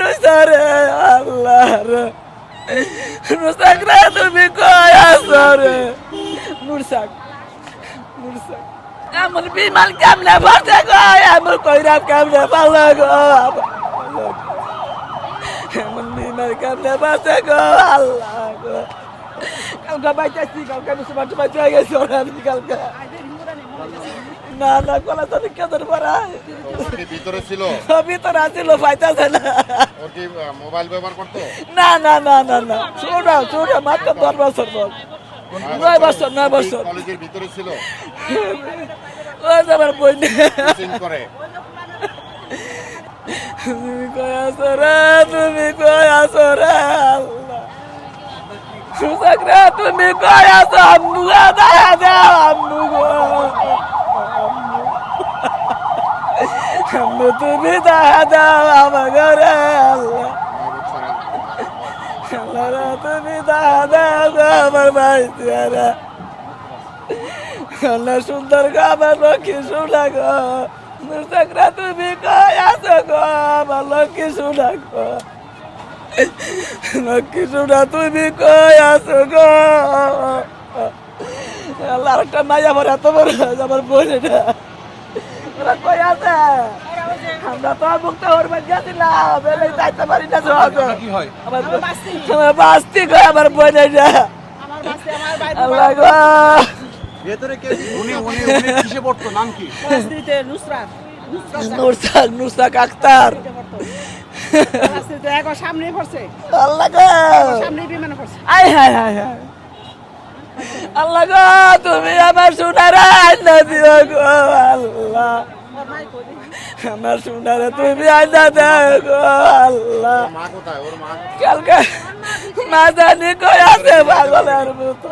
রইছো রে আল্লাহ রে নুরসাক রে তুমি কই আছো রে নুরসাক নুরসাক এমন বিমান কেমনে বাঁচে গো এমন কইরা কেমনে পালা গো এমন বিমান কেমনে বাঁচে গো আল্লাহ গো কালকে বাইতেছি কালকে মুসলমান সবাই চলে গেছে ওরা কালকে না না কলা তো কেদের পারা ভিতরে ছিল ভিতরে আছিল পাইতেছে না ওর কি মোবাইল ব্যবহার করতো না না না না না ছোটা ছোটা মাত্র 10 বছর বল 9 বছর 9 বছর কলেজের ভিতরে ছিল ওই আমার বই চিন করে তুমি কই আছো রে তুমি কই আছো রে আল্লাহ সুসাকরা তুমি কই আছো আম্মু দাদা দাও আম্মু গো আম্মু তুমি দাদা আমার ঘরে আল্লাহ আল্লাহ তুমি দাদা গো আমার ভাই দিয়ারা আল্লাহ সুন্দর গো আমার লক্ষ্মী শোনা গো সুসাকরা তুমি কই আছো গো আমার লক্ষ্মী শোনা গো লক্ষ্মী শোনা তুমি কই আছো গো আল্লাহ একটা মায়া আমার এত বড় আমার বোনেটা ওরা কই আছে আমরা তো মুক্ত হরবে গেছিলাম বেলে যাইতে পারি না কি হয় আমার বাস্তি গো আমার বোনেটা আল্লাহ গো ভেতরে কে উনি উনি উনি কিসে পড়তো নাম কি পরিস্থিতিতে নুসরাত নুরসাক নুরসাক আক্তার পরিস্থিতিতে একবার সামনে পড়ছে আল্লাহ গো সামনে বিমানে পড়ছে আয় হায় হায় হায় আল্লাহ গো তুমি আমার সোনারা আইনা দিও গো আল্লাহ আমার সোনারা তুমি আইনা দাও গো আল্লাহ মা কোথায় ওর মা কালকে মা জানি কই আছে পাগলের মতো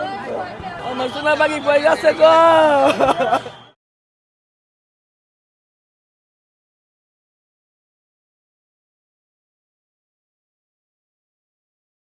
আমার সোনা বাকি কই আছে গো